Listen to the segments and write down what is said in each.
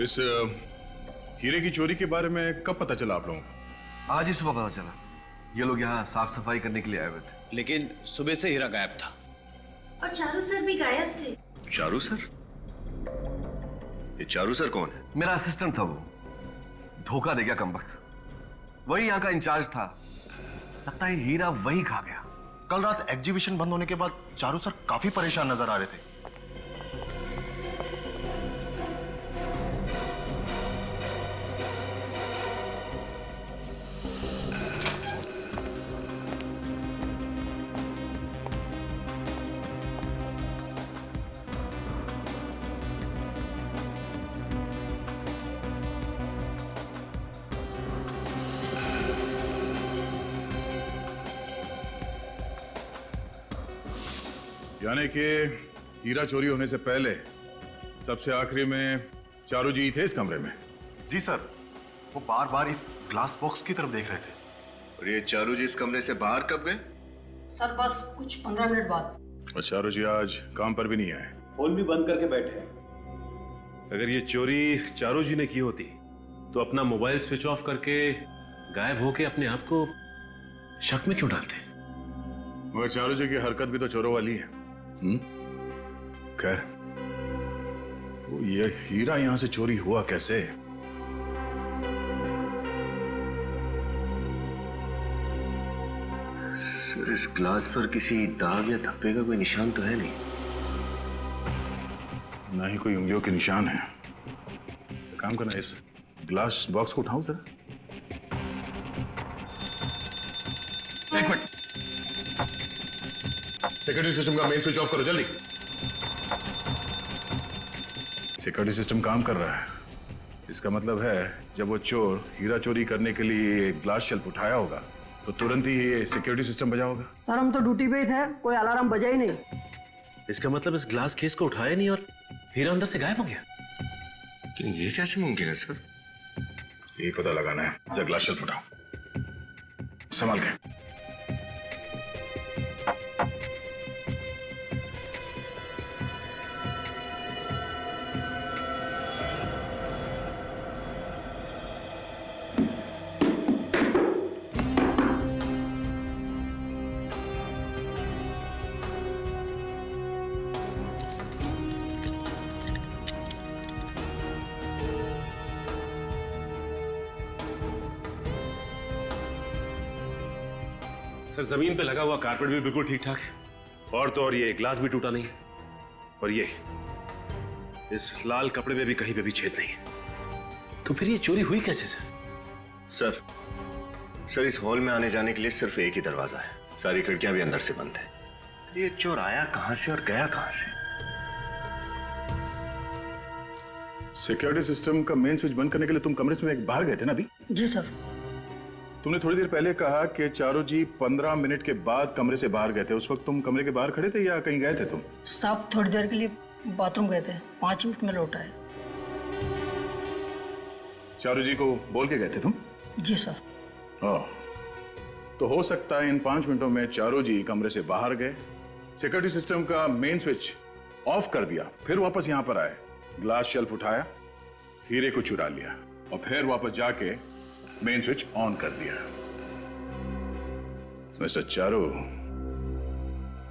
इस हीरे की चोरी के बारे में कब पता चला आप लोगों को? आज ही सुबह पता चला। ये लोग यहाँ साफ सफाई करने के लिए आए हुए थे। लेकिन सुबह से हीरा गायब था। और चारू सर भी गायब थे। चारू सर? ये चारू सर कौन है? मेरा असिस्टेंट था वो, धोखा दे गया कमबख्त। वही यहाँ का इंचार्ज था। लगता है हीरा वही खा गया। कल रात एग्जीबिशन बंद होने के बाद चारू सर काफी परेशान नजर आ रहे थे। यानी कि हीरा चोरी होने से पहले सबसे आखिरी में चारू जी थे इस कमरे में? जी सर, वो बार बार इस ग्लास बॉक्स की तरफ देख रहे थे। और ये चारू जी इस कमरे से बाहर कब गए? सर बस कुछ 15 मिनट बाद। और चारू जी आज काम पर भी नहीं आए। फोन भी बंद करके बैठे हैं। अगर ये चोरी चारू जी ने की होती तो अपना मोबाइल स्विच ऑफ करके गायब होके अपने आप को शक में क्यों डालते? मगर चारू जी की हरकत भी तो चोरों वाली है। खैर, वो ये हीरा यहां से चोरी हुआ कैसे? सर, इस ग्लास पर किसी दाग या धब्बे का कोई निशान तो है नहीं। ना ही कोई उंगलियों के निशान है। तो काम करना, इस ग्लास बॉक्स को उठाऊं जरा। एक मिनट, सिक्योरिटी सिस्टम का मेन स्विच ऑफ करो जल्दी। सिक्योरिटी सिस्टम काम कर रहा है। इसका मतलब है जब वो चोर हीरा चोरी करने के लिए ग्लास शेल्फ उठाया होगा तो तुरंत ही ये सिक्योरिटी सिस्टम बजा होगा। सर हम तो ड्यूटी पे ही थे, कोई अलार्म बजा ही नहीं। इसका मतलब इस ग्लास केस को उठाया नहीं और हीरा अंदर से गायब हो गया। लेकिन ये कैसे मुमकिन है सर? यही पता लगाना है। जरा ग्लास शेल्फ उठाओ, संभाल के। सर, जमीन पे लगा हुआ कारपेट भी बिल्कुल ठीक ठाक है, और तो और ये ग्लास भी टूटा नहीं है, और ये इस लाल कपड़े में भी कहीं पे भी छेद नहीं है। तो फिर ये चोरी हुई कैसे सर? सर, इस हॉल में आने जाने के लिए सिर्फ एक ही दरवाजा है। सारी खिड़कियां भी अंदर से बंद है। ये चोर आया कहां से और गया कहां से? सिक्योरिटी सिस्टम का मेन स्विच बंद करने के लिए तुम कमरे से बाहर गए थे ना अभी? जी सर। तुमने थोड़ी देर पहले कहा कि चारू जी 15 मिनट के बाद कमरे से बाहर गए थे। उस वक्त तुम कमरे के बाहर खड़े थे या कहीं गए थे तुम? साहब थोड़ी देर के लिए बाथरूम गए थे, 5 मिनट में लौट आए। चारू जी को बोल के गए थे तुम? जी सर। तो हो सकता है इन 5 मिनटों में चारू जी कमरे से बाहर गए, सिक्योरिटी सिस्टम का मेन स्विच ऑफ कर दिया, फिर वापस यहां पर आए, ग्लास शेल्फ उठाया, हीरे को चुरा लिया और फिर वापस जाके मेन स्विच ऑन कर दिया। मिस्टर चारू,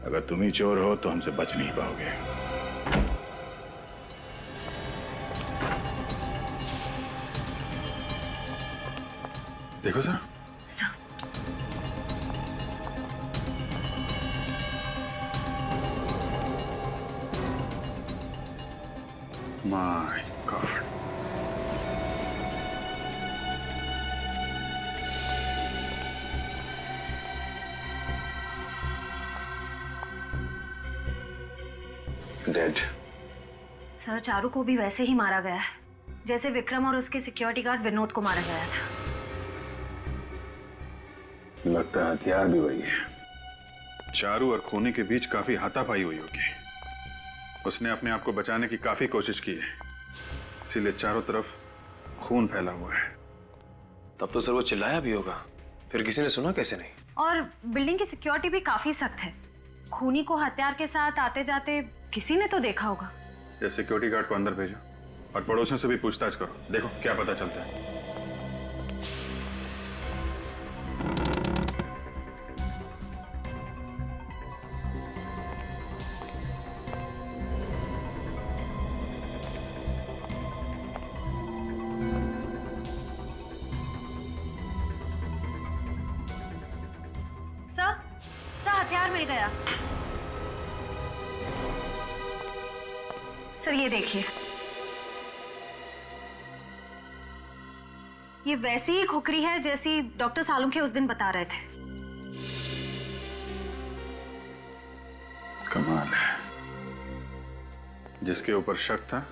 अगर तुम ही चोर हो तो हमसे बच नहीं पाओगे। देखो sir. My God. Dead. Sir, Charu को भी वैसे ही मारा गया है जैसे विक्रम और उसके सिक्योरिटी गार्ड विनोद को मारा गया था। लगता है हथियार भी वही है। चारू और खूनी के बीच काफी हाथापाई हुई होगी। उसने अपने आप को बचाने की काफी कोशिश की है, इसीलिए चारों तरफ खून फैला हुआ है। तब तो सर वो चिल्लाया भी होगा, फिर किसी ने सुना कैसे नहीं? और बिल्डिंग की सिक्योरिटी भी काफी सख्त है। खूनी को हथियार के साथ आते जाते किसी ने तो देखा होगा। ये सिक्योरिटी गार्ड को अंदर भेजो। और पड़ोसियों से भी पूछताछ करो, देखो क्या पता चलता है। सर हथियार मिल गया। सर ये देखिए, ये वैसी ही खुकरी है जैसी डॉक्टर सालुंखे उस दिन बता रहे थे। कमाल है, जिसके ऊपर शक था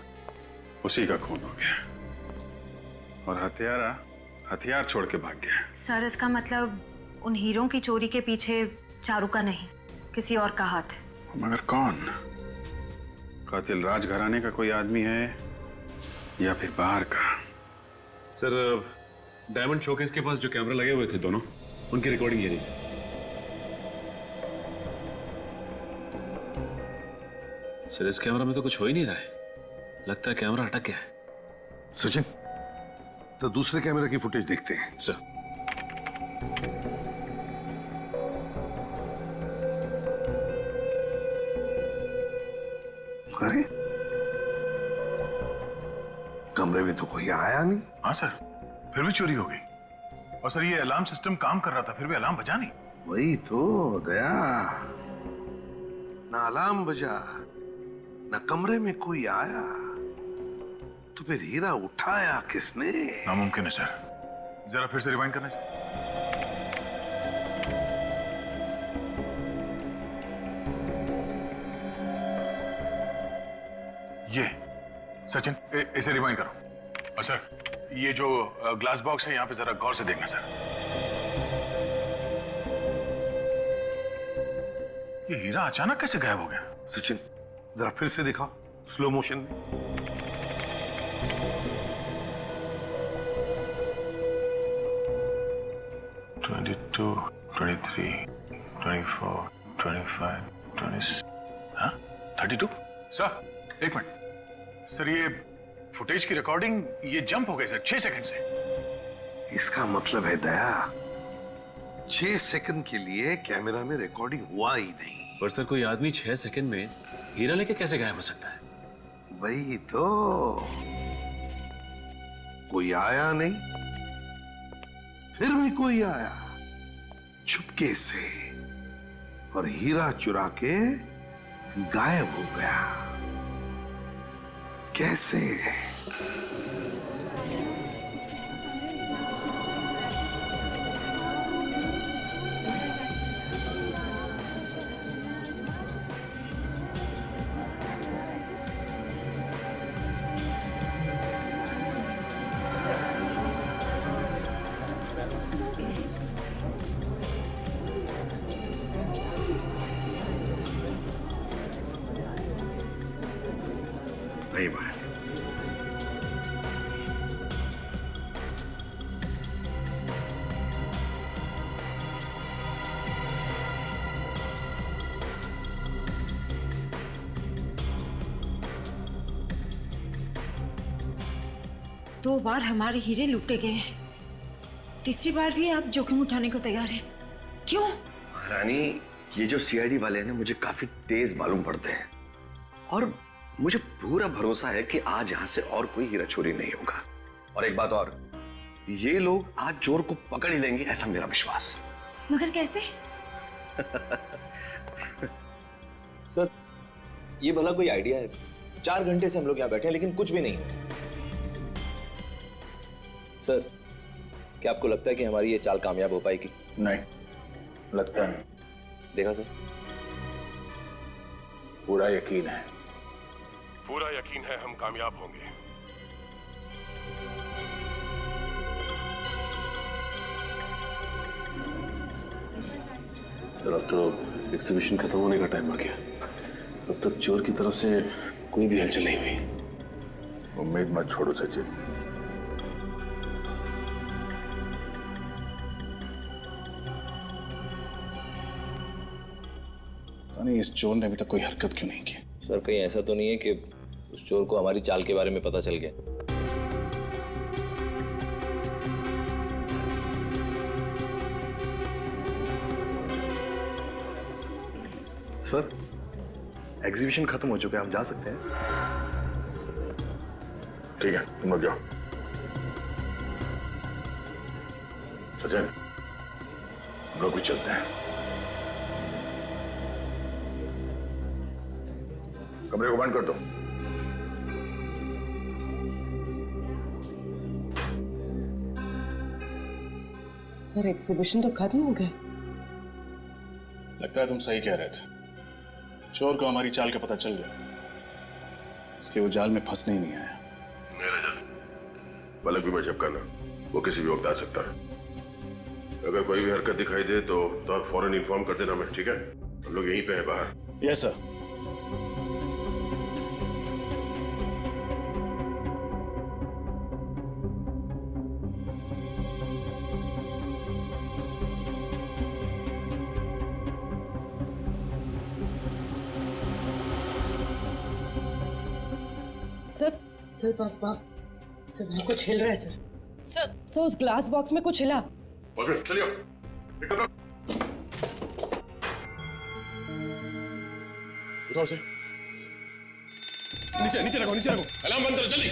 उसी का खून हो गया और हथियार छोड़ के भाग गया। सर इसका मतलब उन हीरों की चोरी के पीछे चारू का नहीं, किसी और का हाथ है। मगर कौन? कातिल राजघराने का कोई आदमी है या फिर बाहर का? सर डायमंड शोकेस के पास जो कैमरा लगे हुए थे दोनों, उनकी रिकॉर्डिंग ये रही सर। सर इस कैमरा में तो कुछ हो ही नहीं रहा है, लगता है कैमरा अटक गया है। सचिन, तो दूसरे कैमरा की फुटेज देखते हैं। सर अरे कमरे में तो कोई आया नहीं। हाँ सर, फिर भी चोरी हो गई। और सर ये अलार्म सिस्टम काम कर रहा था, फिर भी अलार्म बजा नहीं। वही तो दया, ना अलार्म बजा, ना कमरे में कोई आया, तो फिर हीरा उठाया किसने? नामुमकिन है सर, जरा फिर से रिवाइंड करना है सर। ये सचिन, इसे रिवाइंड करो। और सर ये जो ग्लास बॉक्स है यहाँ पे जरा गौर से देखना सर। ये हीरा अचानक कैसे गायब हो गया? सचिन जरा फिर से दिखाओ स्लो मोशन में। Two, 23, 24, 25, 26, हाँ 32? सर एक मिनट सर, ये फुटेज की रिकॉर्डिंग ये जंप हो गई सर 6 सेकंड से। इसका मतलब है दया 6 सेकंड के लिए कैमरा में रिकॉर्डिंग हुआ ही नहीं। पर सर कोई आदमी 6 सेकंड में हीरा लेके कैसे गायब हो सकता है? वही तो, कोई आया नहीं, फिर भी कोई आया चुपके से और हीरा चुरा के गायब हो गया। कैसे? नहीं बाहर। दो बार हमारे हीरे लूटे गए हैं, तीसरी बार भी आप जोखिम उठाने को तैयार हैं। क्यों? रानी, ये जो सीआईडी वाले हैं ना, मुझे काफी तेज मालूम पड़ते हैं और मुझे पूरा भरोसा है कि आज यहां से और कोई हीरा चोरी नहीं होगा। और एक बात और, ये लोग आज चोर को पकड़ ही लेंगे, ऐसा मेरा विश्वास। मगर कैसे? सर ये भला कोई आइडिया है? 4 घंटे से हम लोग यहाँ बैठे हैं लेकिन कुछ भी नहीं है। सर क्या आपको लगता है कि हमारी ये चाल कामयाब हो पाएगी? नहीं, लगता नहीं। देखा सर, पूरा यकीन है। पूरा यकीन है हम कामयाब होंगे। सर अब तो एग्जीबिशन खत्म होने का टाइम आ गया, अब तक चोर की तरफ से कोई भी हलचल नहीं हुई। उम्मीद मत छोड़ो सचिन। नहीं, इस चोर ने अभी तक कोई हरकत क्यों नहीं की? सर कहीं ऐसा तो नहीं है कि उस चोर को हमारी चाल के बारे में पता चल गया। सर, एग्जीबिशन खत्म हो चुका है, हम जा सकते हैं। ठीक है, तुम लोग जाओ। सचिन, हम लोग भी चलते हैं। कमरे को बंद कर दो। सर, एग्जीबिशन तो खत्म हो गया। लगता है तुम सही कह रहे थे। चोर को हमारी चाल का पता चल गया, इसलिए वो जाल में फंसने ही नहीं आया। पलक भी बचप करना, वो किसी भी वक्त आ सकता है। अगर कोई भी हरकत दिखाई दे तो आप फौरन इन्फॉर्म कर देना। मैं ठीक है, हम लोग यहीं पे हैं बाहर। Yes sir. सर वहाँ कुछ हिल रहा है सर। सर उस ग्लास बॉक्स में कुछ हिला। चलिए, उठाओ से। नीचे नीचे रखो, नीचे रखो। अलार्म बंद करो जल्दी।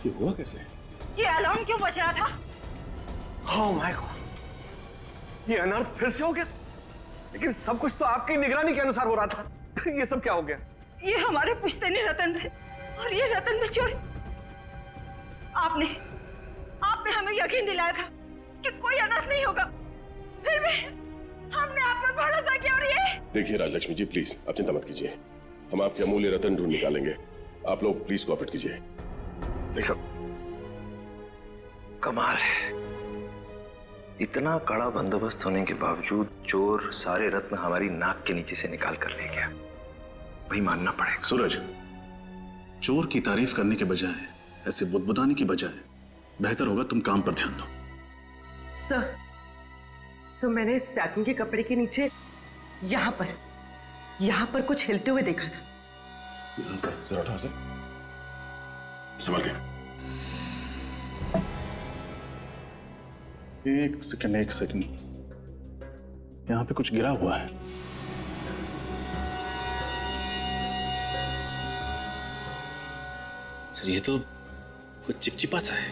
ये हुआ कैसे? ये अलार्म क्यों बज रहा था? ओह माय गॉड, ये अनर्थ फिर से हो गया। लेकिन सब कुछ तो आपकी निगरानी के अनुसार हो रहा था। ये सब क्या हो गया? ये हमारे पुश्तैनी रतन थे और ये रतन में चोरी। आपने हमें यकीन दिलाया था कि कोई अनर्थ नहीं होगा, फिर भी हमने आप पर भरोसा किया। और ये देखिए राजलक्ष्मी जी, प्लीज आप चिंता मत कीजिए, हम आपके अमूल्य रतन ढूंढ निकालेंगे। आप लोग प्लीज कोऑपरेट कीजिए। देखो, कमाल है, इतना कड़ा बंदोबस्त होने के बावजूद चोर सारे रत्न हमारी नाक के नीचे से निकाल कर ले गया। भाई मानना पड़ेगा। सूरज, चोर की तारीफ करने के बजाय, ऐसे बुदबुदाने की बजाय बेहतर होगा तुम काम पर ध्यान दो। सर मैंने सैटिन के कपड़े के नीचे यहाँ पर कुछ हिलते हुए देखा था। यहाँ पर जरा उठाओ से। संभल के। एक सेकंड, यहाँ पे कुछ गिरा हुआ है। सर, ये तो कुछ चिपचिपा सा है।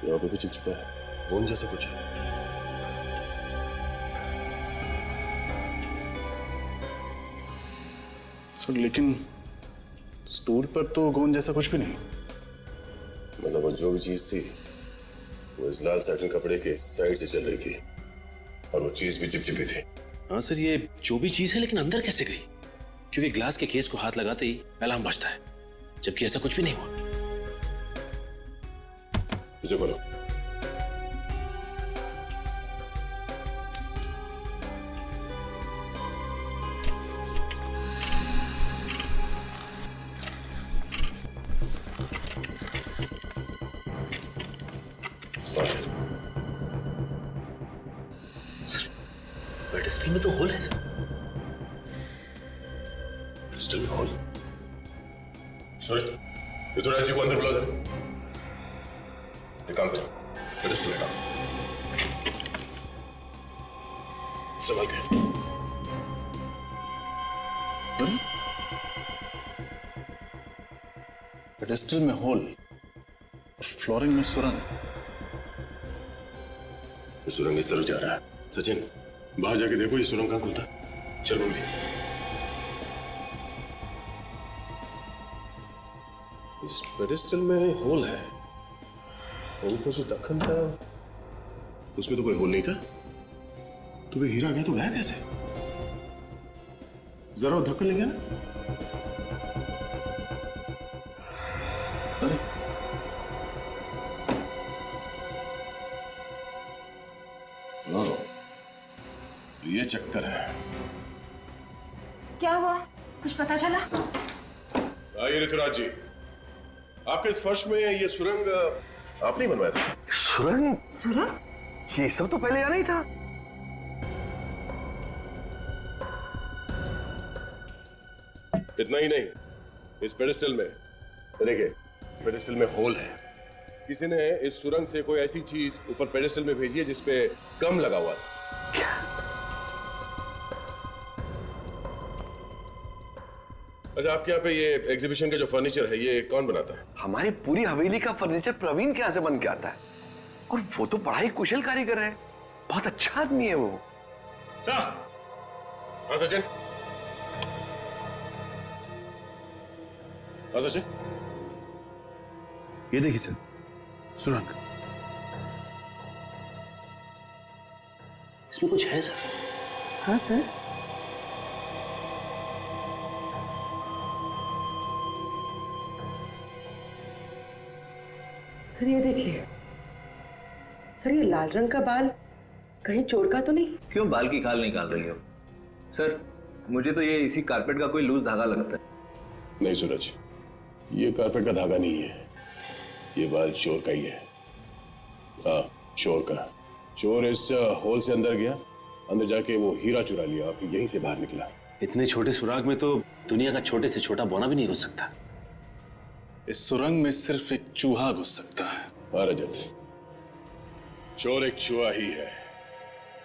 यहाँ पे भी चिपचिपा है, गोंद जैसा कुछ है। सर लेकिन स्टूल पर तो गोंद जैसा कुछ भी नहीं। मतलब वो जो भी चीज थी वो इस लाल सैटिन कपड़े के साइड से चल रही थी और वो चीज भी चिपचिपी थी। हाँ सर, ये जो भी चीज है, लेकिन अंदर कैसे गई? क्योंकि ग्लास के केस को हाथ लगाते ही अलार्म बजता है, जबकि ऐसा कुछ भी नहीं हुआ। इसे खोलो। पेडिस्टल में तो होल है सर। Still whole. सॉरी, ये तो राजी को अंदर बुला जाए। एक काम करो, पेडिस्टल हटाओ। संभाल के। पेडेस्टल में होल, फ्लोरिंग में सुरंग। सुरंग इस तरफ जा रहा है। सचिन, बाहर जाके देखो ये सुरंग कहाँ खुलता है। चल मम्मी। इस पेडिस्टल में होल है, उनको जो दखन था उसमें तो कोई होल नहीं था। तो वे हीरा गया तो गया कैसे? जरा धक्कन लेंगे ना। अरे तो ये चक्कर है। क्या हुआ? कुछ पता चला? आइए ऋतुराज जी, आपके इस फर्श में ये सुरंग आपने बनवाया था? सुरंग? सुरंग? ये सब तो पहले यहाँ नहीं था। इतना ही नहीं, इस पेडिस्टल में देखिए, पेडिस्टल में होल है। किसी ने इस सुरंग से कोई ऐसी चीज ऊपर पेडिस्टल में भेजी है जिसपे कम लगा हुआ था। अच्छा, आपके यहाँ पे ये एग्जीबिशन का जो फर्नीचर है, ये कौन बनाता है? हमारी पूरी हवेली का फर्नीचर प्रवीण के यहाँ से बन के आता है, और वो तो बड़ा ही कुशल कारीगर है, बहुत अच्छा आदमी है वो। सर, हाँ सचिन, हाँ सचिन, ये देखिए सर, सुरंग। इसमें कुछ है सर? हाँ सर। सर ये देखिए, सर ये लाल रंग का बाल कहीं चोर का तो नहीं? क्यों बाल की खाल निकाल रही हो? सर मुझे तो ये इसी कारपेट का कोई लूज धागा लगता है। नहीं सूरज, ये कारपेट का धागा नहीं है, ये बाल चोर का ही है। हाँ, चोर का। चोर इस होल से अंदर गया, अंदर जाके वो हीरा चुरा लिया, फिर यहीं से बाहर निकला। इतने छोटे सुराग में तो दुनिया का छोटे से छोटा बौना भी नहीं घुस सकता। इस सुरंग में सिर्फ एक चूहा घुस सकता है। हाँ रजत, चोर एक चूहा ही है।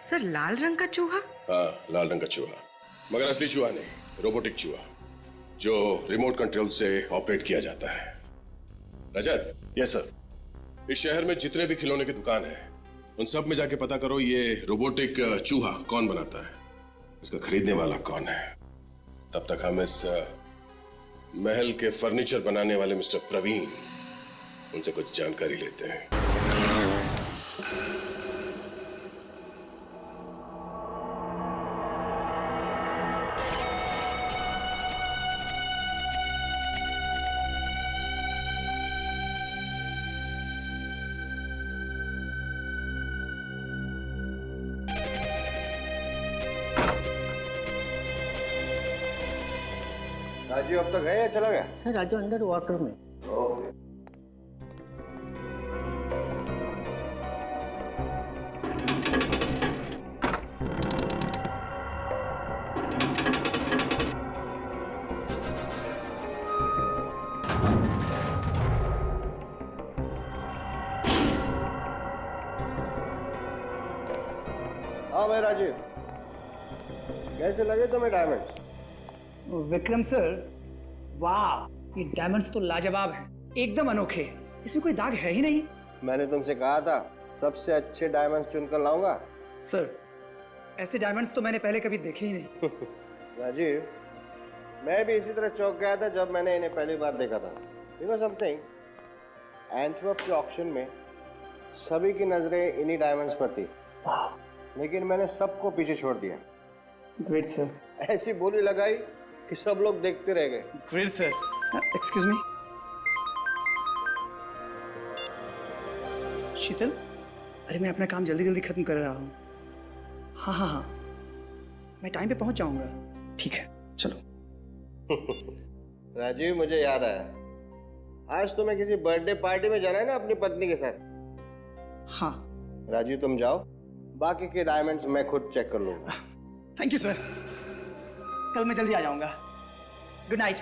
सर लाल रंग का चूहा? हाँ, लाल रंग का चूहा, मगर असली चूहा नहीं, रोबोटिक चूहा, जो रिमोट कंट्रोल से ऑपरेट किया जाता है। रजत। Yes sir. इस शहर में जितने भी खिलौने की दुकान है, उन सब में जाके पता करो ये रोबोटिक चूहा कौन बनाता है, इसका खरीदने वाला कौन है। तब तक हम इस महल के फर्नीचर बनाने वाले मिस्टर प्रवीण, उनसे कुछ जानकारी लेते हैं। राजू अब तक गए या चला गया? राजू अंडर वाटर में। हाँ भाई राजीव, कैसे लगे तुम्हें डायमंड्स? विक्रम सर, वाह, ये डायमंड्स तो लाजवाब हैं, एकदम अनोखे, इसमें कोई दाग है ही नहीं। मैंने तुमसे कहा था सबसे अच्छे डायमंड्स चुनकर लाऊंगा। सर, ऐसे डायमंड्स तो मैंने पहले कभी देखे ही नहीं। राजीव, मैं भी इसी तरह चौंक गया था जब मैंने इन्हें पहली बार देखा था। यू नो समथिंग, एंटवर्प के ऑक्शन में सभी की नजरें इन्हीं डायमंड्स पर थी, लेकिन मैंने सबको पीछे छोड़ दिया। Great sir. ऐसी बोली लगाई कि सब लोग देखते रह गए। Great sir. एक्सक्यूज मी, शीतल, अरे मैं अपना काम जल्दी जल्दी खत्म कर रहा हूँ। हाँ हाँ हाँ, मैं टाइम पे पहुंच जाऊंगा। ठीक है, चलो। राजीव, मुझे याद आया, आज तुम्हें किसी बर्थडे पार्टी में जाना है ना अपनी पत्नी के साथ? हाँ। राजीव तुम जाओ, बाकी के डायमंड्स मैं खुद चेक कर लूंगा। थैंक यू सर, कल मैं जल्दी आ जाऊंगा। Good night.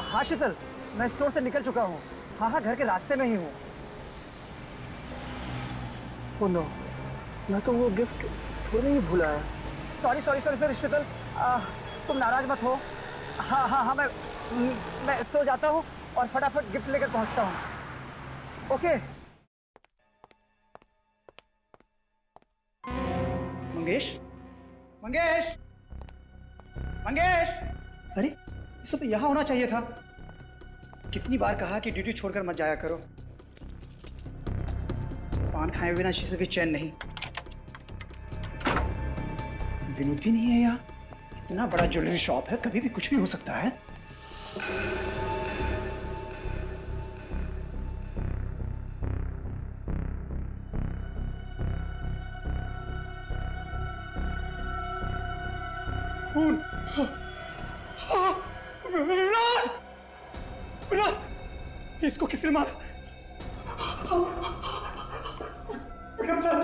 हाँ शीतल, मैं स्टोर से निकल चुका हूँ। हाँ हाँ, घर के रास्ते में ही हूँ। ओह नो, मैं तो वो गिफ्ट स्टोर में ही भूल आया। सॉरी सॉरी सॉरी सॉरी शीतल, तुम नाराज मत हो। हाँ हाँ हाँ, मैं स्टोर जाता हूँ और फटाफट गिफ्ट लेकर पहुँचता हूँ। ओके। मंगेश, मंगेश, मंगेश, अरे इस तो यहाँ होना चाहिए था। कितनी बार कहा कि ड्यूटी छोड़कर मत जाया करो। पान खाए बिना से भी चैन नहीं। विनोद भी नहीं है यहाँ। इतना बड़ा ज्वेलरी शॉप है, कभी भी कुछ भी हो सकता है। खून। विराट! विराट! इसको किसने मारा? विक्रम सर!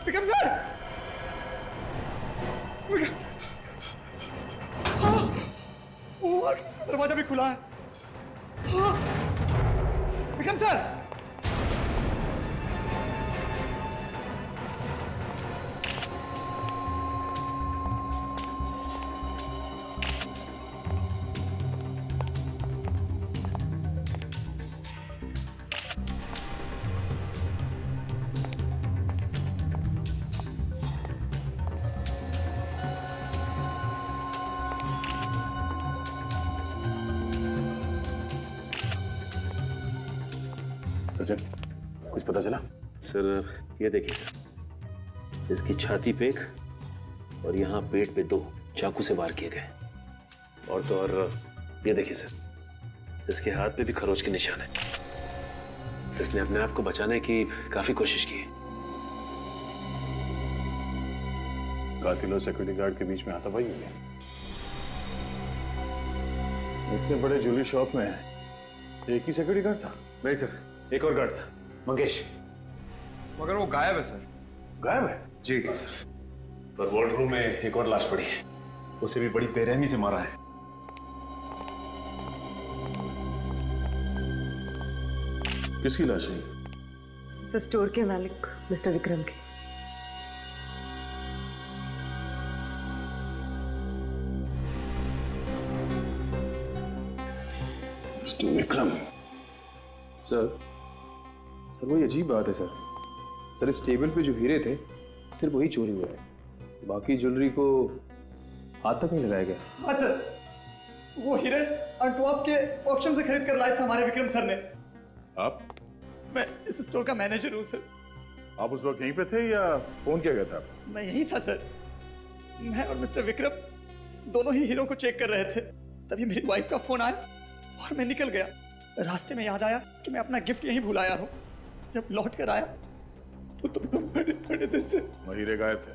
विक्रम सर! दरवाजा भी खुला है। विक्रम सर! कुछ पता चला? सर ये देखिए सर, इसकी छाती पे एक और यहाँ पेट पे 2 चाकू से वार किए गए। और तो और ये देखिए सर, इसके हाथ पे भी खरोच के निशान है। इसने अपने आप को बचाने की काफी कोशिश की है। कातिल और सिक्योरिटी गार्ड के बीच में हाथापाई हुई है। इतने बड़े ज्वेलरी शॉप में एक ही सिक्योरिटी गार्ड था? नहीं सर, एक और गार्ड था, मंगेश। मगर वो गायब है सर। गायब है? जी सर। पर वार्ड रूम में एक और लाश पड़ी है, उसे भी बड़ी बेरहमी से मारा है। किसकी लाश है? सर स्टोर के मालिक मिस्टर विक्रम की। मिस्टर विक्रम? सर वही अजीब बात है सर इस टेबल पे जो हीरे थे सिर्फ वही चोरी हुआ है, बाकी ज्वेलरी को हाथ तक नहीं लगाया गया। हाँ सर, वो हीरे अंटवर्प के ऑक्शन से खरीद कर लाए थे हमारे विक्रम सर ने। आप? मैं इस स्टोर का मैनेजर हूँ सर। आप उस वक्त यहीं पे थे या फोन किया गया था? मैं यहीं था सर। मैं और मिस्टर विक्रम दोनों ही हीरो को चेक कर रहे थे, तभी मेरी वाइफ का फोन आया और मैं निकल गया। रास्ते में याद आया कि मैं अपना गिफ्ट यहीं भुलाया हूँ। जब लौट कर आया तो दोनों मरे पड़े थे सर। वो हीरे गायब थे?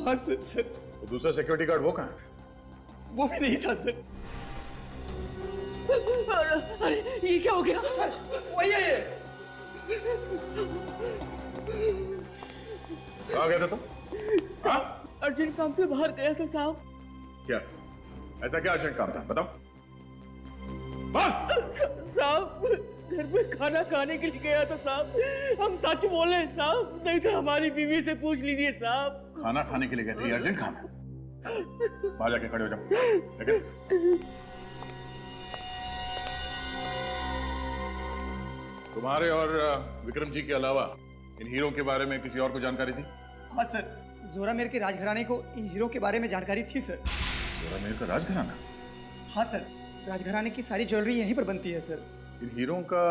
हाँ सर। तो दूसरा सिक्योरिटी गार्ड वो कहाँ है? वो भी नहीं था सर। ये क्या हो गया? सर वही है ये। कहाँ गया था तुम? हाँ? अर्जेंट काम से बाहर गया था साहब। क्या ऐसा क्या अर्जेंट काम था, बताओ। साहब घर में खाना खाने के लिए गया था साहब। हम सच बोले साहब, नहीं तो हमारी बीवी से पूछ लीजिए साहब। खाना खाने के लिए गए थे? अर्जेंट काम है? बाहर जाके खड़े हो जाओ। लेकिन तुम्हारे और विक्रम जी के अलावा इन हीरो के बारे में किसी और को जानकारी थी? हाँ सर, जोरामेर के राजघराने को इन हीरो के बारे में जानकारी थी सर। जोरामेर का राजघराना? हाँ सर, राजघराने की सारी ज्वेलरी यहीं पर बनती है सर। इन हीरो का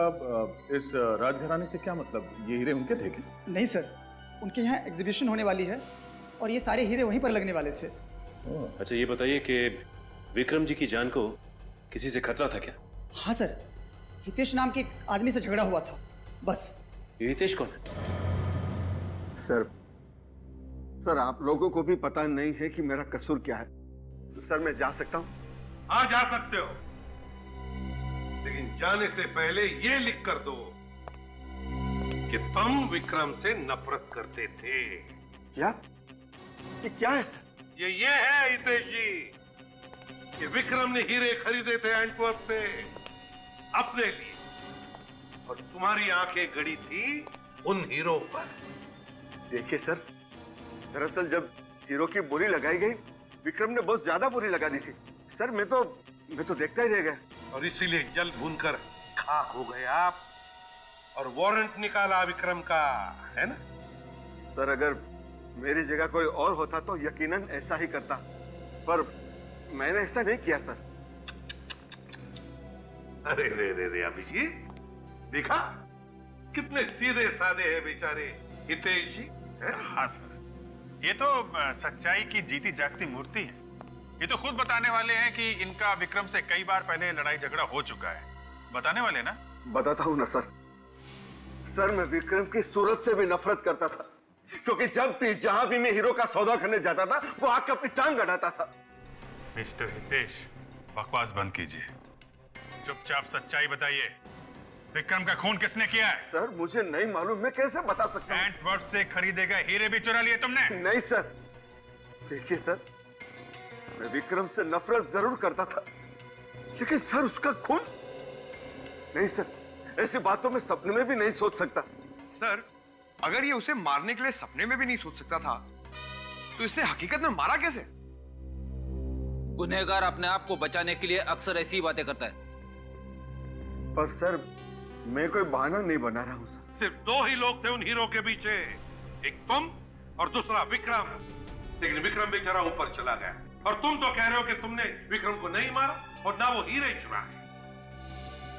इस राजघराने से क्या मतलब? ये हीरे उनके थे क्या? नहीं सर, उनके यहाँ एग्जीबिशन होने वाली है और ये सारे हीरे वहीं पर लगने वाले थे। अच्छा ये बताइए कि विक्रम जी की जान को किसी से खतरा था क्या? हाँ सर, हितेश नाम के एक आदमी से झगड़ा हुआ था, बस। हितेश कौन है? सर आप लोगों को भी पता नहीं है कि मेरा कसूर क्या है। तो सर मैं जा सकता हूँ? हाँ जा सकते हो, लेकिन जाने से पहले ये लिख कर दो कि तुम विक्रम से नफरत करते थे। क्या? ये क्या है सर? ये है हितेश जी कि विक्रम ने हीरे खरीदे थे एंटवर्प से अपने लिए, और तुम्हारी आंखें गड़ी थी उन हीरो पर। देखिए सर, दरअसल जब हीरो की बोली लगाई गई, विक्रम ने बहुत ज्यादा बोली लगा दी थी सर। मैं तो देखता ही रह गया, और इसीलिए जल भूनकर खाक हो गए आप, और वारंट निकाला विक्रम का, है ना? सर अगर मेरी जगह कोई और होता तो यकीनन ऐसा ही करता, पर मैंने ऐसा नहीं किया सर। अरे रे रे रे अभिजीत, देखा कितने सीधे साधे हैं बेचारे हितेश जी। हाँ सर, ये तो सच्चाई की जीती जागती मूर्ति है। ये तो खुद बताने वाले हैं कि इनका विक्रम से कई बार पहले लड़ाई झगड़ा हो चुका है। बताने वाले ना? बताता हूँ ना सर। सर मैं विक्रम की सूरत से भी नफरत करता था, क्योंकि जब भी जहां भी मैं हीरो का सौदा करने जाता था वो आके अपनी टांग अड़ाता था। मिस्टर हितेश, बकवास बंद कीजिए, चुपचाप सच्चाई बताइए। विक्रम का खून किसने किया है? सर मुझे नहीं मालूम, मैं कैसे बता सकता हूँ? एंटवर्प से खरीदे गए हीरे भी चुरा लिए तुमने? नहीं सर। देखिए सर, मैं विक्रम से नफरत जरूर करता था, लेकिन सर उसका खून नहीं सर, ऐसी बातों में सपने में भी नहीं सोच सकता। सर अगर ये उसे मारने के लिए सपने में भी नहीं सोच सकता था, तो इसने हकीकत में मारा कैसे? गुनहगार अपने आप को बचाने के लिए अक्सर ऐसी ही बातें करता है। पर सर मैं कोई बहाना नहीं बना रहा हूं सर। सिर्फ दो ही लोग थे उन हीरो के पीछे, एक तुम और दूसरा विक्रम। लेकिन विक्रम बेचारा ऊपर चला गया, और तुम तो कह रहे हो कि तुमने विक्रम को नहीं मारा और ना वो हीरे चुराए।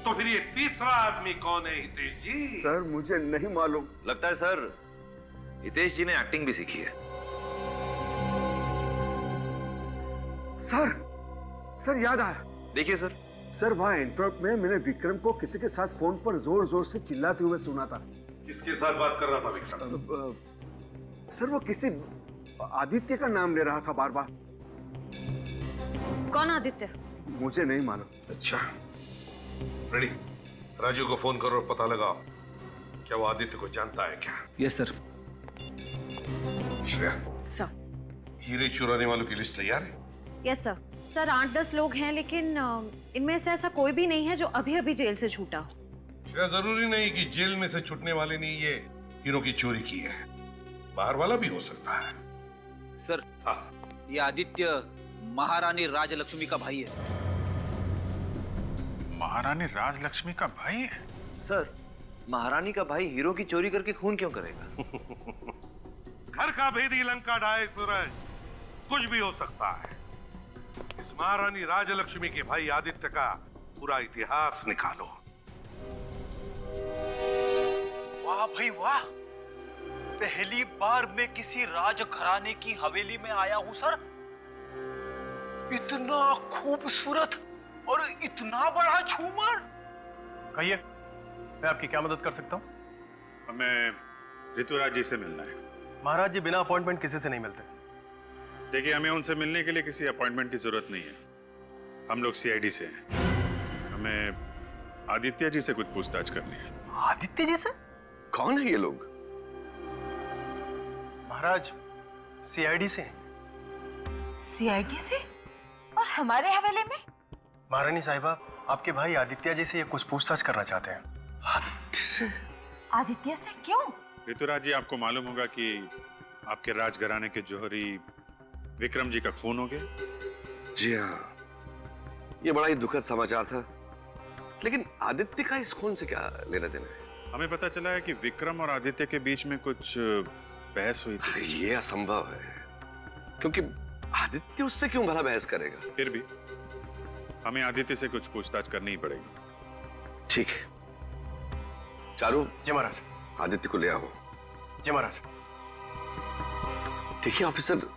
तो फिर ये तीसरा आदमी कौन है हितेश जी? सर मुझे नहीं मालूम। लगता है सर हितेश जी ने एक्टिंग भी सीखी है। सर याद आया। देखिए सर वहां एंटवर्प में मैंने विक्रम को किसी के साथ फोन पर जोर जोर से चिल्लाते हुए सुना था। किसके साथ बात कर रहा था विक्रम? सर वो किसी आदित्य का नाम ले रहा था बार बार। कौन आदित्य? मुझे नहीं मालूम। अच्छा रेडी, राजू को फोन करो और पता लगाओ क्या वो आदित्य को जानता है क्या। Yes sir. श्रेया सर। हीरे चुराने वालों की लिस्ट तैयार है? Yes sir. सर 8-10 लोग हैं, लेकिन इनमें से ऐसा कोई भी नहीं है जो अभी अभी जेल से छूटा हो। श्रेया जरूरी नहीं कि जेल में से छूटने वाले ने ये हीरो की चोरी की है, बाहर वाला भी हो सकता है। सर ये आदित्य महारानी राजलक्ष्मी का भाई है। महारानी राजलक्ष्मी का भाई है? सर महारानी का भाई हीरो की चोरी करके खून क्यों करेगा? घर का भेदी लंका ढाए सूरज, कुछ भी हो सकता है। इस महारानी राजलक्ष्मी के भाई आदित्य का पूरा इतिहास निकालो। वाह भाई वाह, पहली बार मैं किसी राज घराने की हवेली में आया हूं सर। इतना खूबसूरत और इतना बड़ा झूमर। कहिए मैं आपकी क्या मदद कर सकता हूँ? हमें ऋतुराज जी से मिलना है। महाराज जी बिना अपॉइंटमेंट किसी से नहीं मिलते। देखिए हमें उनसे मिलने के लिए किसी अपॉइंटमेंट की जरूरत नहीं है। हम लोग सीआईडी से हैं। हमें आदित्य जी से कुछ पूछताछ करनी है। आदित्य जी से? कौन है ये लोग? महाराज सीआईडी से। सीआईडी से? और हमारे हवेले में? महारानी साहिबा आपके भाई आदित्य जी से ये कुछ पूछताछ करना चाहते हैं। आदित्य से? आदित्य से क्यों? ऋतुराज जी आपको मालूम होगा कि आपके राजघराने के जौहरी विक्रम जी का खून हो गया। जी हाँ, ये बड़ा ही दुखद समाचार था, लेकिन आदित्य का इस खून से क्या लेना देना है? हमें पता चला है कि विक्रम और आदित्य के बीच में कुछ बहस हुई थी। ये असंभव है, क्योंकि आदित्य उससे क्यों भला बहस करेगा? फिर भी हमें आदित्य से कुछ पूछताछ करनी ही पड़ेगी। ठीक है चारू। जी महाराज। आदित्य को ले आओ। जी महाराज। देखिए ऑफिसर,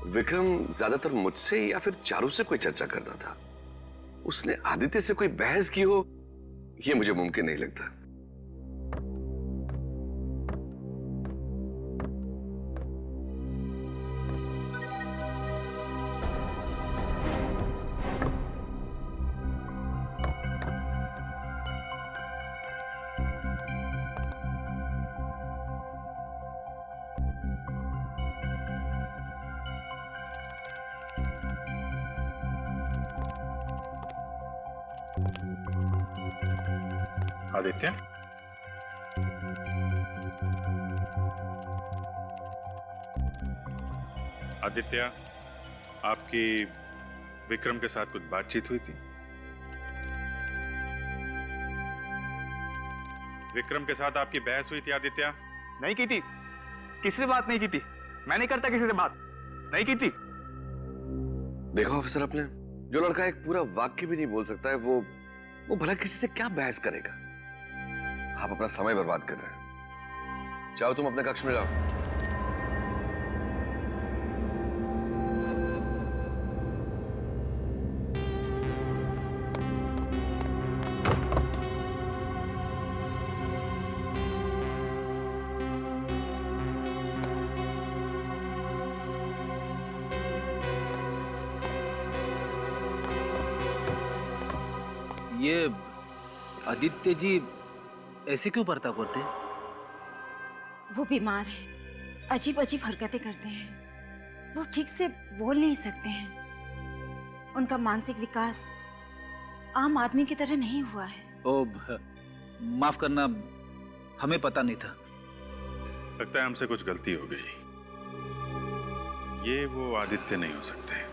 विक्रम ज्यादातर मुझसे या फिर चारू से कोई चर्चा करता था। उसने आदित्य से कोई बहस की हो, यह मुझे मुमकिन नहीं लगता। आदित्य, आदित्य, आपकी विक्रम के साथ कुछ बातचीत हुई थी? विक्रम के साथ आपकी बहस हुई थी आदित्य? नहीं की थी, किसी से बात नहीं की थी। मैं नहीं करता किसी से बात, नहीं की थी। देखो ऑफिसर, आपने जो लड़का एक पूरा वाक्य भी नहीं बोल सकता है, वो भला किसी से क्या बहस करेगा? आप अपना समय बर्बाद कर रहे हैं। चाहो तुम अपने कक्ष में जाओ। ये आदित्य जी ऐसे क्यों बर्ताव करते हैं? वो बीमार है, अजीब अजीब हरकतें करते हैं, वो ठीक से बोल नहीं सकते हैं, उनका मानसिक विकास आम आदमी की तरह नहीं हुआ है। ओ, माफ करना, हमें पता नहीं था। लगता है हमसे कुछ गलती हो गई। ये वो आदित्य नहीं हो सकते।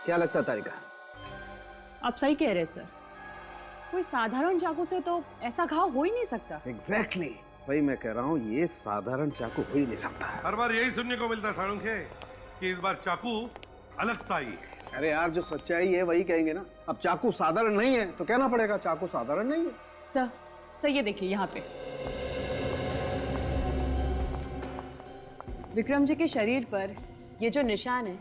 क्या लगता है तारिका? आप सही कह रहे हैं सर, कोई साधारण चाकू से तो ऐसा घाव हो ही नहीं सकता। एग्जैक्टली वही मैं कह रहा हूँ, ये साधारण चाकू हो ही नहीं सकता। हर बार यही सुनने को मिलता है साळुंखे कि इस बार चाकू अलग सा ही है। अरे यार, जो सच्चाई है वही कहेंगे ना। अब चाकू साधारण नहीं है तो कहना पड़ेगा चाकू साधारण नहीं है। सर ये देखिए यहाँ पे विक्रम जी के शरीर पर ये जो निशान है,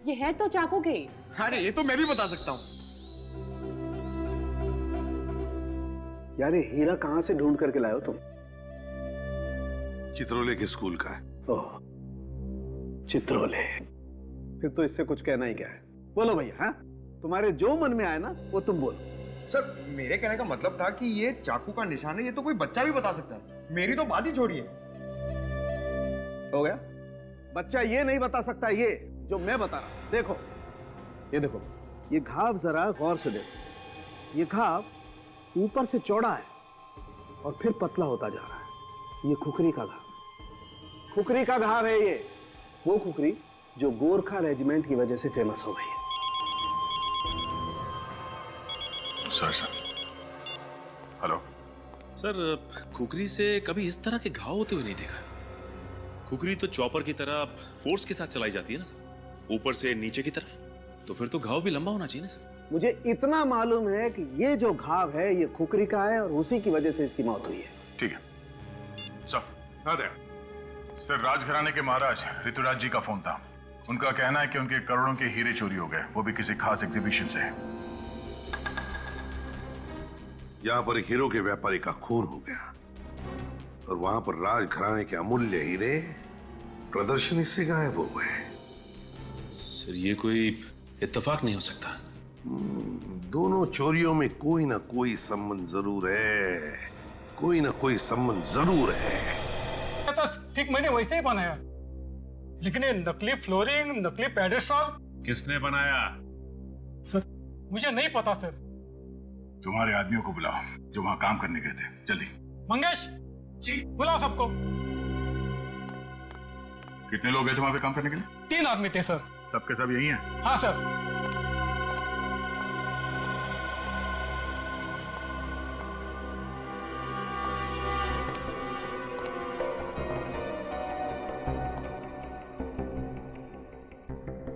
ये है तो चाकू के ही। अरे ये तो मैं भी बता सकता हूँ। यार ये हीरा कहाँ से ढूंढ करके लाए हो तुम? चित्रोले के स्कूल का है। ओह, चित्रोले। फिर तो इससे कुछ कहना ही क्या है। बोलो भैया, हाँ तुम्हारे जो मन में आए ना वो तुम बोलो। सर मेरे कहने का मतलब था कि ये चाकू का निशान है, ये तो कोई बच्चा भी बता सकता है। मेरी तो बात ही छोड़िए। हो गया? बच्चा ये नहीं बता सकता, ये जो मैं बता रहा हूं। देखो, ये देखो, ये घाव जरा गौर से देखो। ये घाव ऊपर से चौड़ा है और फिर पतला होता जा रहा है। ये खुकरी का घाव, खुकरी का घाव है ये। वो खुकरी जो गोरखा रेजिमेंट की वजह से फेमस हो गई है। सर हेलो सर, खुकरी से कभी इस तरह के घाव होते हुए नहीं देखा। खुकरी तो चॉपर की तरह फोर्स के साथ चलाई जाती है ना सर, ऊपर से नीचे की तरफ, तो फिर तो घाव भी लंबा होना चाहिए ना सर। मुझे इतना मालूम है कि ये जो घाव है ये खुकरी का है और उसी की वजह से इसकी मौत हुई है। ठीक है सर, राजघराने के महाराज ऋतुराज जी का फोन था। उनका कहना है कि उनके करोड़ों के हीरे चोरी हो गए, वो भी किसी खास एग्जीबिशन से। यहाँ पर एक हीरो के व्यापारी का खून हो गया और वहां पर राजघराने के अमूल्य हीरे प्रदर्शनी से गायब हो गए। सर ये कोई इत्तेफाक नहीं हो सकता। दोनों चोरियों में कोई ना कोई संबंध जरूर है, कोई ना कोई संबंध जरूर है। ठीक मैंने वैसे ही बनाया, लेकिन ये नकली फ्लोरिंग, नकली पेडेस्टल किसने बनाया? सर मुझे नहीं पता सर। तुम्हारे आदमियों को बुलाओ जो वहां काम करने गए थे, जल्दी। मंगेश जी बुलाओ सबको। कितने लोग गए थे वहां पे काम करने के लिए? 3 आदमी थे सर। सबके सब यही हैं? हाँ सर।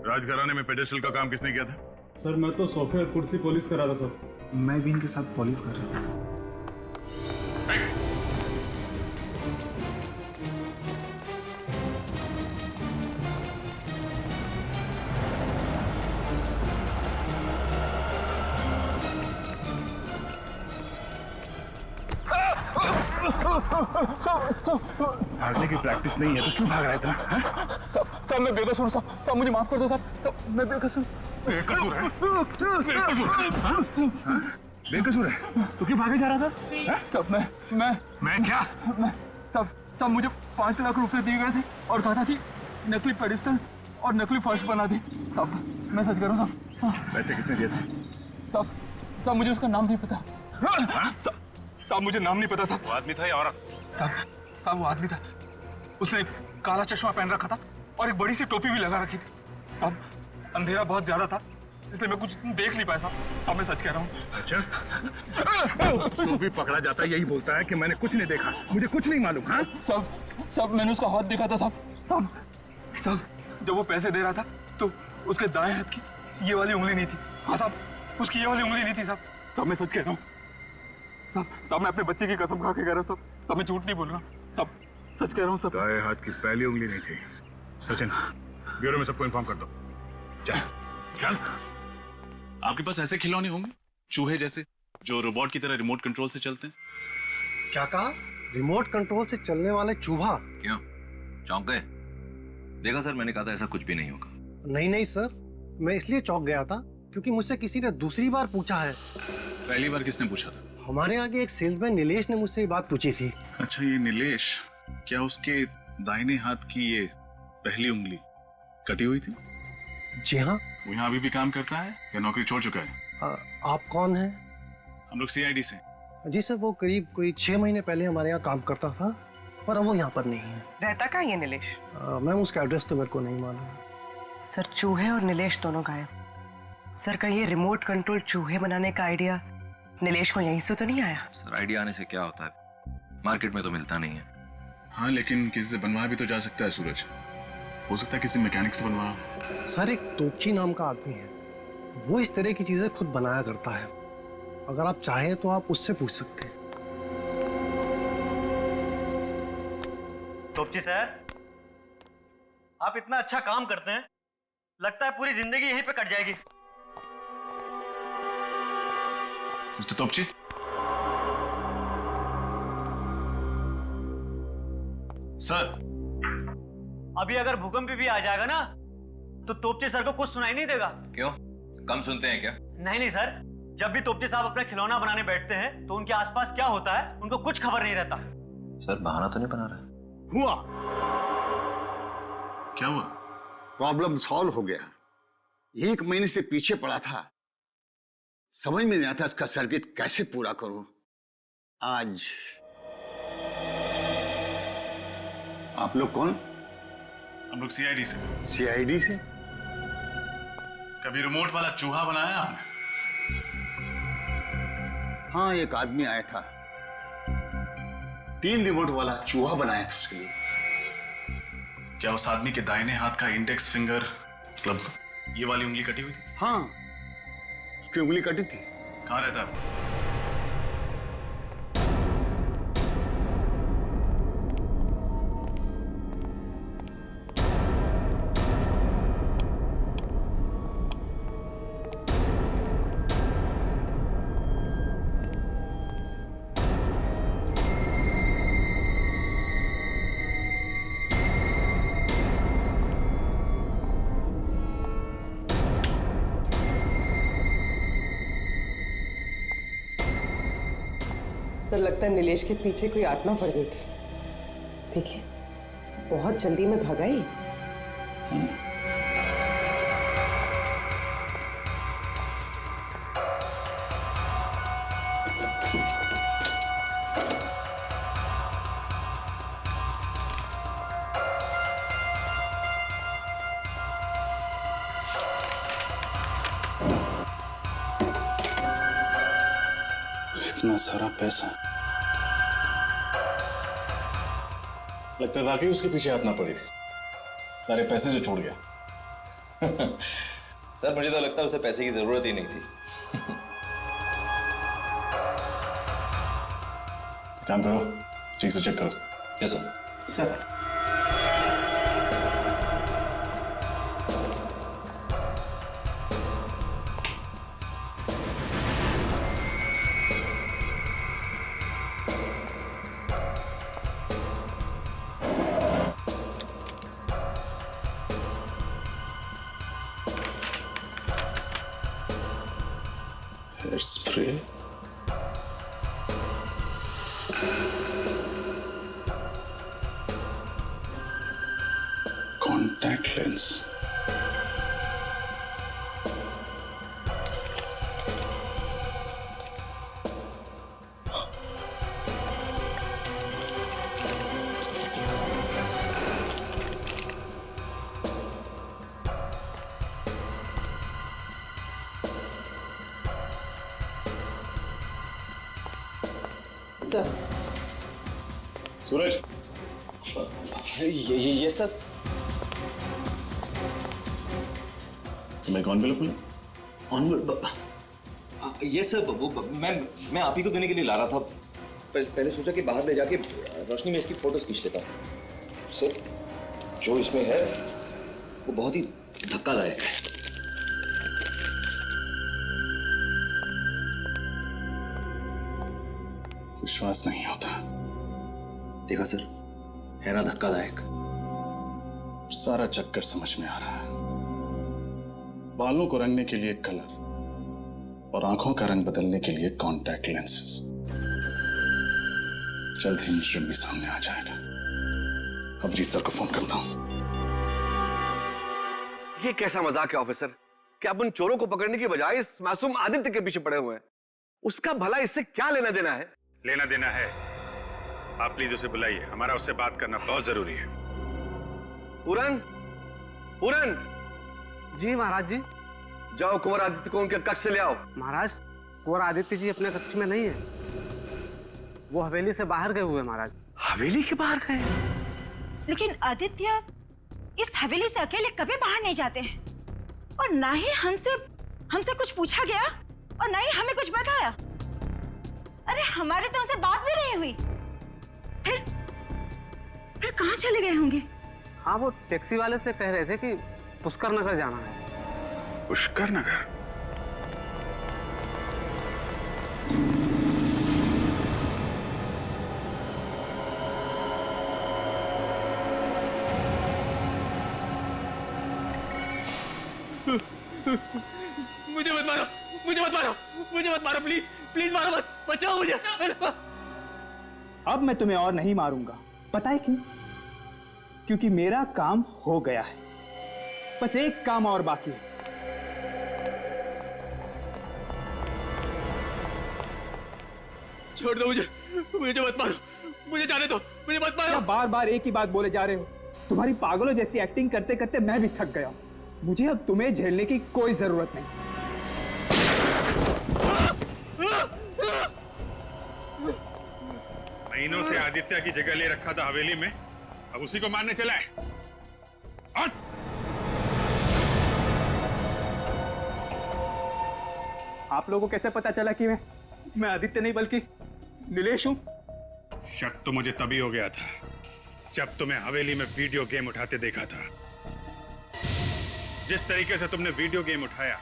राजघराने में पेडेस्टल का काम किसने किया था? सर मैं तो सोफे कुर्सी पॉलिश कर रहा था सर। मैं भी इनके साथ पॉलिश कर रहा था। भागने की प्रैक्टिस नहीं है तो क्यों भाग रहा है इतना? सब मैं बेकसूर सब मुझे माफ कर दो सब मैं बेकसूर। बेकसूर है? बेकसूर है तो क्यों भागे जा रहा था? सब मैं क्या? सब मुझे 5 लाख रुपए दिए गए थे और कहा थी नकली पेडिस्टल और नकली फर्श बना दी। सब मैं सच कह रहा हूँ। पैसे किसने दिए थे? सब मुझे उसका नाम नहीं पता। सब मुझे नाम नहीं पता। वो आदमी था या औरत? सब वो आदमी था। उसने काला चश्मा पहन रखा था और एक बड़ी सी टोपी भी लगा रखी थी। सब अंधेरा बहुत ज्यादा था इसलिए मैं कुछ देख नहीं पाया। सब मैं सच कह रहा हूँ। अच्छा तो भी पकड़ा जाता है यही बोलता है कि मैंने कुछ नहीं देखा, मुझे कुछ नहीं मालूम। हाँ सब मैंने उसका हाथ देखा था। सब जब वो पैसे दे रहा था तो उसके दाएं हाथ की ये वाली उंगली नहीं थी। हाँ साहब उसकी ये वाली उंगली नहीं थी। सब मैं सच कह रहा हूँ। सब मैं अपने बच्चे की कसम खा के कह रहा हूँ। सब मैं झूठ नहीं बोल रहा। सब सच कह रहा हूँ। सब दाएं हाथ की पहली उंगली नहीं थी। सचिन ब्यूरो में सबको इन्फॉर्म कर दो। चल। आपके पास ऐसे खिलौने होंगे चूहे जैसे जो रोबोट की तरह रिमोट कंट्रोल से चलते हैं? क्या कहा? रिमोट कंट्रोल से चलने वाले चूहा? क्यों चौंक गए? देखा सर, मैंने कहा था ऐसा कुछ भी नहीं होगा। नहीं नहीं सर, मैं इसलिए चौंक गया था क्योंकि मुझसे किसी ने दूसरी बार पूछा है। पहली बार किसने पूछा था? हमारे आगे एक सेल्समैन नीलेश ने मुझसे ये बात पूछी थी। अच्छा, ये नीलेश, क्या उसके दाहिने हाथ की ये पहली उंगली कटी हुई थी? जी हाँ। वो यहाँ अभी भी काम करता है या नौकरी छोड़ चुका है? आप कौन हैं? हम लोग सीआईडी से। जी सर, वो करीब कोई 6 महीने पहले हमारे यहाँ काम करता था, पर अब वो यहाँ पर नहीं है। रहता कहाँ है नीलेश? मैम उसका एड्रेस तो मेरे को नहीं मालूम। सर, चूहे और नीलेश दोनों गायब। सर, कहीं ये रिमोट कंट्रोल चूहे बनाने का आइडिया नीलेश को यहीं से तो नहीं आया? सर, आइडिया आने से क्या होता है, मार्केट में तो मिलता नहीं है। हाँ, लेकिन किसी से बनवाया भी तो जा सकता है सूरज। हो सकता है किसी मैकेनिक से बनवाया। सर, एक तोपची नाम का आदमी है, वो इस तरह की चीजें खुद बनाया करता है। अगर आप चाहें तो आप उससे पूछ सकते हैं। तोपची सर, आप इतना अच्छा काम करते हैं, लगता है पूरी जिंदगी यहीं पे कट जाएगी। Mister Topchi, sir. अभी अगर भूकंप भी आ जाएगा ना तो तोपची सर को कुछ सुनाई नहीं देगा। क्यों, कम सुनते हैं क्या? नहीं नहीं सर, जब भी तोपची साहब अपना खिलौना बनाने बैठते हैं तो उनके आसपास क्या होता है उनको कुछ खबर नहीं रहता। सर, बहाना तो नहीं बना रहा? हुआ। क्या हुआ? प्रॉब्लम सॉल्व हो गया। 1 महीने से पीछे पड़ा था, समझ में नहीं आता इसका सर्किट कैसे पूरा करूं। आज आप लोग कौन? हम लोग सीआईडी से। सीआईडी से? कभी रिमोट वाला चूहा बनाया आपने? हाँ, एक आदमी आया था, 3 रिमोट वाला चूहा बनाया था उसके लिए। क्या उस आदमी के दाहिने हाथ का इंडेक्स फिंगर, मतलब ये वाली उंगली कटी हुई थी? हाँ, उसकी उंगली कटी थी। कहाँ रहता है? सर, लगता है नीलेश के पीछे कोई आत्मा पड़ गई थी। देखिए, बहुत जल्दी में भगाई। इतना सारा पैसा, लगता है वाकई उसके पीछे हाथ ना पड़ी थी। सारे पैसे जो छोड़ गया। सर, मुझे तो लगता है उसे पैसे की जरूरत ही नहीं थी। काम करो, ठीक से चेक करो। Yes sir. Sir, spray, contact lens, sir. Suraj, ये सर। तुम्हें कौन बिल मिला? ये सर, वो मैं आप ही को देने के लिए ला रहा था। पहले सोचा कि बाहर ले जाके रोशनी में इसकी फोटोज खींच लेता हूँ। सर, जो इसमें है वो बहुत ही धक्कादायक है। विश्वास नहीं होता। देखा सर, है ना धक्कादायक। सारा चक्कर समझ में आ रहा है। बालों को रंगने के लिए कलर और आंखों का रंग बदलने के लिए कॉन्टैक्ट लेंसेज। जल्द ही मुजरिम भी सामने आ जाएगा। अब जीत सर को फोन करता हूं। ये कैसा मजाक है ऑफिसर कि आप उन चोरों को पकड़ने की बजाय इस मासूम आदित्य के पीछे पड़े हुए हैं। उसका भला इससे क्या लेना देना है? लेना देना है। आप प्लीज उसे बुलाइए, हमारा उससे बात करना बहुत जरूरी है। पूरन, पूरन। जी महाराज जी। जाओ कुंवर आदित्य को उनके कक्ष से ले आओ। महाराज, कुंवर आदित्य जी अपने कक्ष में नहीं है, वो हवेली से बाहर गए हुए महाराज। हवेली के बाहर गए? लेकिन आदित्य इस हवेली से अकेले कभी बाहर नहीं जाते हैं, और ना ही हमसे कुछ पूछा गया और ना ही हमें कुछ बताया। अरे हमारी तो उनसे बात भी नहीं हुई। फिर कहाँ चले गए होंगे? हाँ, वो टैक्सी वाले से कह रहे थे कि पुष्कर नगर जाना है। पुष्कर नगर? मुझे मत मारो, मुझे मत मारो, मुझे मत मारो, प्लीज प्लीज मारो मत, बचाओ मुझे। अब मैं तुम्हें और नहीं मारूंगा। पता है क्यों? क्योंकि मेरा काम हो गया है। बस एक काम और बाकी है। छोड़ दो मुझे, मुझे मत मारो, मुझे जाने दो, मुझे मत मारो। क्या बार बार एक ही बात बोले जा रहे हो? तुम्हारी पागलों जैसी एक्टिंग करते करते मैं भी थक गया हूं। मुझे अब तुम्हें झेलने की कोई जरूरत नहीं। महीनों से आदित्य की जगह ले रखा था हवेली में, अब उसी को मारने चला है। आप लोगों को कैसे पता चला कि मैं आदित्य नहीं बल्कि नीलेश हूं? शक तो मुझे तभी हो गया था जब तुम्हें हवेली में वीडियो गेम उठाते देखा था। जिस तरीके से तुमने वीडियो गेम उठाया,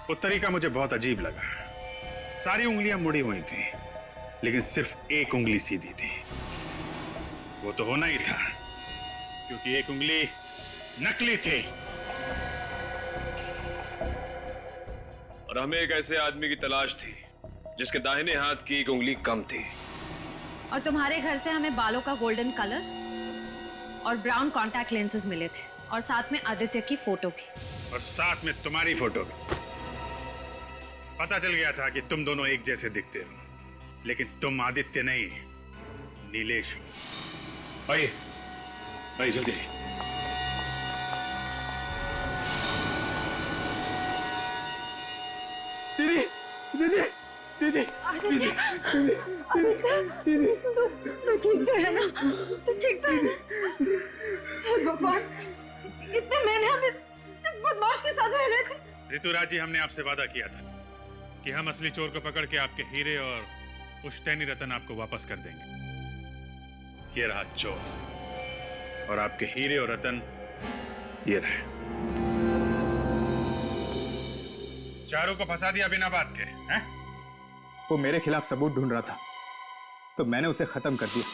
वो तरीका मुझे बहुत अजीब लगा। सारी उंगलियां मुड़ी हुई थी, लेकिन सिर्फ एक उंगली सीधी थी। वो तो होना ही था, क्योंकि एक उंगली नकली थी। और हमें एक ऐसे आदमी की तलाश थी जिसके दाहिने हाथ की एक उंगली कम थी। और तुम्हारे घर से हमें बालों का गोल्डन कलर और ब्राउन कॉन्टैक्ट लेंसेज मिले थे, और साथ में आदित्य की फोटो भी, और साथ में तुम्हारी फोटो भी। पता चल गया था कि तुम दोनों एक जैसे दिखते हो, लेकिन तुम आदित्य नहीं, नीलेश हो। आइए आइए जल्दी। दीदी दीदी दीदी आदित्य, आदित्य, तू ठीक तो है ना? तू ठीक तो है ना? हे भगवान, इतने महीने हम इस बदमाश के साथ रह रहे थे। ऋतुराज जी, हमने आपसे वादा किया था कि हम असली चोर को पकड़ के आपके हीरे और पुश्तैनी रतन आपको वापस कर देंगे। ये रहा चोर, और आपके हीरे और रतन ये रहे। चारों को फंसा दिया बिना बात के, हैं? वो मेरे खिलाफ सबूत ढूंढ रहा था, तो मैंने उसे खत्म कर दिया।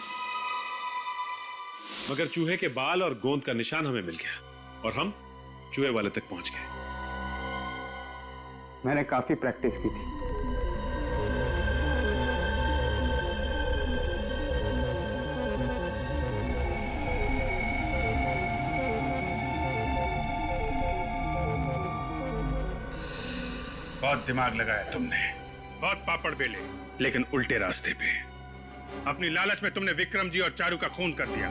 मगर चूहे के बाल और गोंद का निशान हमें मिल गया, और हम चूहे वाले तक पहुंच गए। मैंने काफी प्रैक्टिस की थी। बहुत दिमाग लगाया तुमने, बहुत पापड़ बेले, लेकिन उल्टे रास्ते पे। अपनी लालच में तुमने विक्रम जी और चारू का खून कर दिया।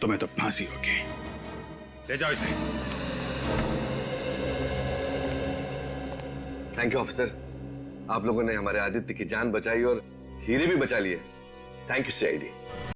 तुम्हें तो फांसी होगी। ले जाओ इसे। थैंक यू ऑफिसर, आप लोगों ने हमारे आदित्य की जान बचाई और हीरे भी बचा लिए। Thank you CID.